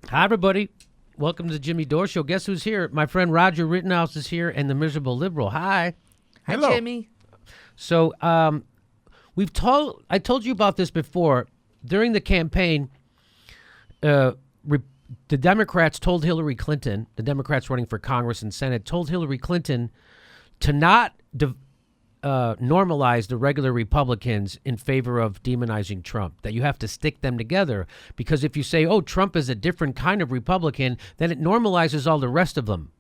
Hi, everybody. Welcome to the Jimmy Dore Show. Guess who's here? My friend Roger Rittenhouse is here, and the Miserable Liberal. Hi. Hello. Hi, Jimmy. So, I told you about this before. During the campaign, the Democrats told Hillary Clinton, the Democrats running for Congress and Senate, told Hillary Clinton to not normalize the regular Republicans in favor of demonizing Trump, that you have to stick them together. Because if you say, oh, Trump is a different kind of Republican, then it normalizes all the rest of them.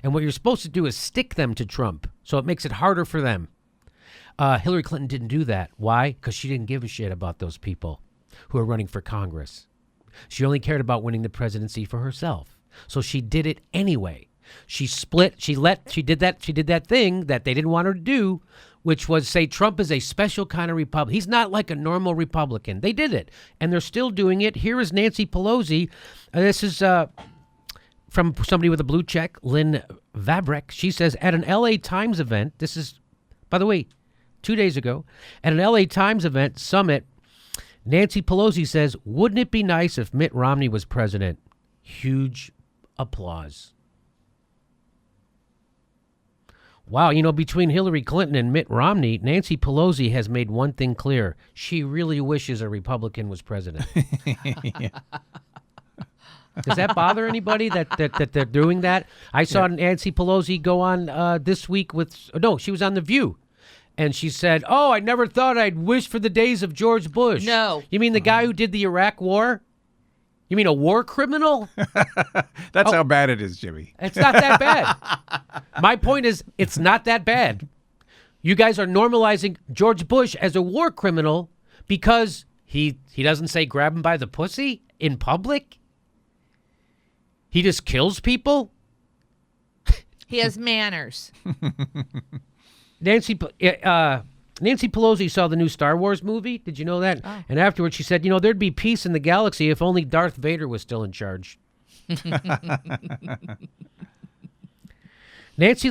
And what you're supposed to do is stick them to Trump. So it makes it harder for them. Hillary Clinton didn't do that. Why? Because she didn't give a shit about those people who are running for Congress. She only cared about winning the presidency for herself. So she did it anyway. She split. She did that thing that they didn't want her to do, which was say Trump is a special kind of Republican. He's not like a normal Republican. They did it, and they're still doing it. Here is Nancy Pelosi. This is from somebody with a blue check, Lynn Vabrek. She says at an LA Times event. This is, by the way, 2 days ago, at an LA Times event summit. Nancy Pelosi says, "Wouldn't it be nice if Mitt Romney was president?" Huge applause. Wow, between Hillary Clinton and Mitt Romney, Nancy Pelosi has made one thing clear. She really wishes a Republican was president. Does that bother anybody that they're doing that? I saw Nancy Pelosi go on this week she was on The View. And she said, oh, I never thought I'd wish for the days of George Bush. No. You mean the guy who did the Iraq War? You mean a war criminal? That's how bad it is, Jimmy. It's not that bad. My point is, it's not that bad. You guys are normalizing George Bush as a war criminal because he doesn't say grab him by the pussy in public. He just kills people. He has manners. Nancy Pelosi saw the new Star Wars movie. Did you know that? Oh. And afterwards she said, there'd be peace in the galaxy if only Darth Vader was still in charge. Nancy,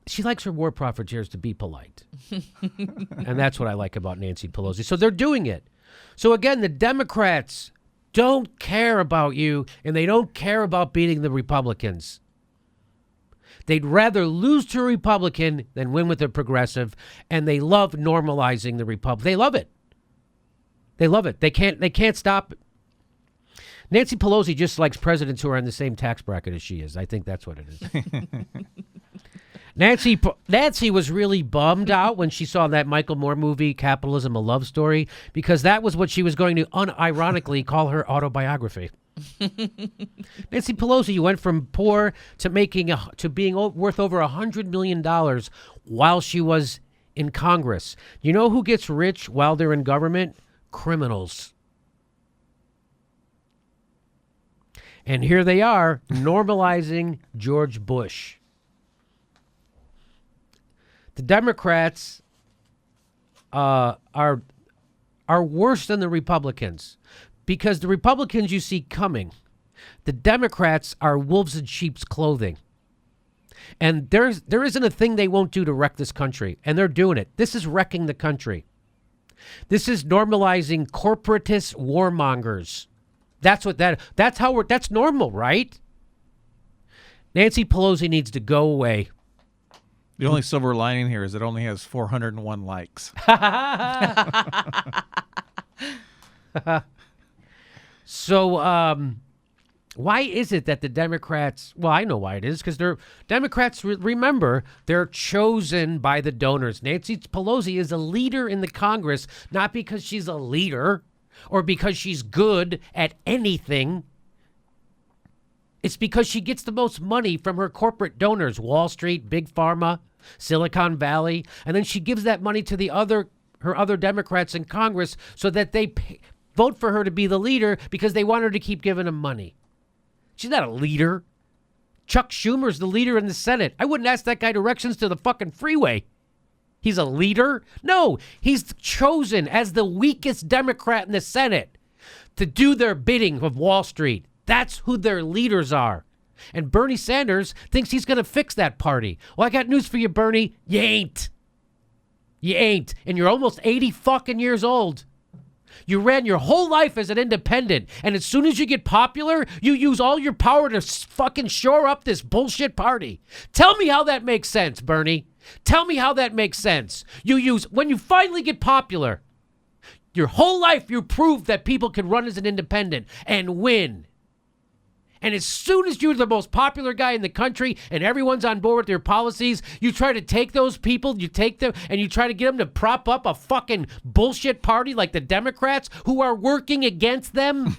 she likes her war profiteers to be polite. And that's what I like about Nancy Pelosi. So they're doing it. So again, the Democrats don't care about you, and they don't care about beating the Republicans. They'd rather lose to a Republican than win with a progressive, and they love normalizing the Republic. They love it. They love it. They can't stop it. Nancy Pelosi just likes presidents who are in the same tax bracket as she is. I think that's what it is. Nancy was really bummed out when she saw that Michael Moore movie, Capitalism, A Love Story, because that was what she was going to unironically call her autobiography. Nancy Pelosi, you went from poor to being worth over $100 million while she was in Congress. You know who gets rich while they're in government? Criminals. And here they are normalizing George Bush. The Democrats are worse than the Republicans. Because the Republicans you see coming, the Democrats are wolves in sheep's clothing. And there isn't a thing they won't do to wreck this country. And they're doing it. This is wrecking the country. This is normalizing corporatist warmongers. That's normal, right? Nancy Pelosi needs to go away. The only silver lining here is it only has 401 likes. So why is it that the Democrats, well, I know why it is, because Democrats, remember, they're chosen by the donors. Nancy Pelosi is a leader in the Congress, not because she's a leader or because she's good at anything. It's because she gets the most money from her corporate donors, Wall Street, Big Pharma, Silicon Valley, and then she gives that money to her other Democrats in Congress so that they vote for her to be the leader because they want her to keep giving them money. She's not a leader. Chuck Schumer's the leader in the Senate. I wouldn't ask that guy directions to the fucking freeway. He's a leader? No, he's chosen as the weakest Democrat in the Senate to do their bidding of Wall Street. That's who their leaders are. And Bernie Sanders thinks he's going to fix that party. Well, I got news for you, Bernie. You ain't. You ain't. And you're almost 80 fucking years old. You ran your whole life as an independent, and as soon as you get popular, you use all your power to fucking shore up this bullshit party. Tell me how that makes sense, Bernie. Tell me how that makes sense. When you finally get popular, your whole life you prove that people can run as an independent and win. And as soon as you're the most popular guy in the country and everyone's on board with your policies, you try to take those people, you take them, and you try to get them to prop up a fucking bullshit party like the Democrats who are working against them.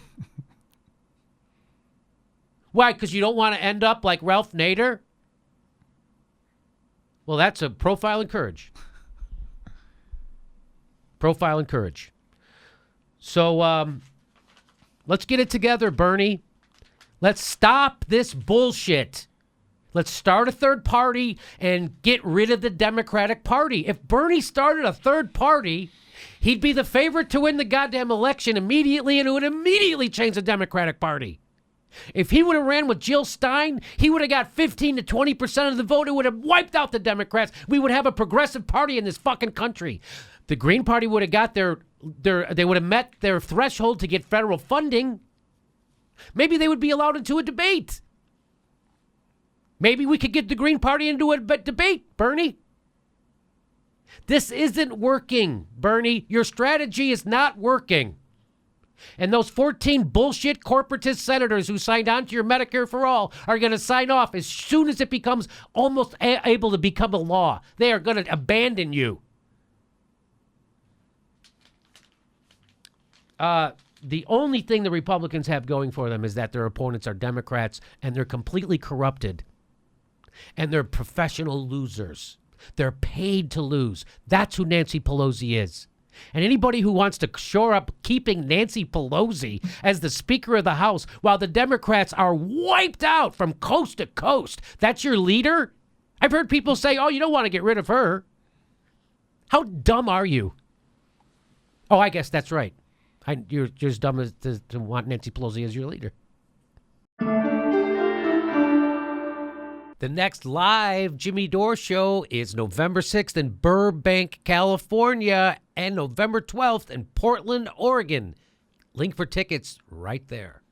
Why? Because you don't want to end up like Ralph Nader? Well, that's a profile in courage. Profile in courage. So let's get it together, Bernie. Let's stop this bullshit. Let's start a third party and get rid of the Democratic Party. If Bernie started a third party, he'd be the favorite to win the goddamn election immediately, and it would immediately change the Democratic Party. If he would have ran with Jill Stein, he would have got 15 to 20% of the vote. It would have wiped out the Democrats. We would have a progressive party in this fucking country. The Green Party would have got they would have met their threshold to get federal funding. Maybe they would be allowed into a debate. Maybe we could get the Green Party into a debate, Bernie. This isn't working, Bernie. Your strategy is not working. And those 14 bullshit corporatist senators who signed on to your Medicare for All are going to sign off as soon as it becomes almost able to become a law. They are going to abandon you. The only thing the Republicans have going for them is that their opponents are Democrats, and they're completely corrupted. And they're professional losers. They're paid to lose. That's who Nancy Pelosi is. And anybody who wants to shore up keeping Nancy Pelosi as the Speaker of the House while the Democrats are wiped out from coast to coast, that's your leader? I've heard people say, oh, you don't want to get rid of her. How dumb are you? Oh, I guess that's right. You're as dumb as to want Nancy Pelosi as your leader. The next live Jimmy Dore show is November 6th in Burbank, California, and November 12th in Portland, Oregon. Link for tickets right there.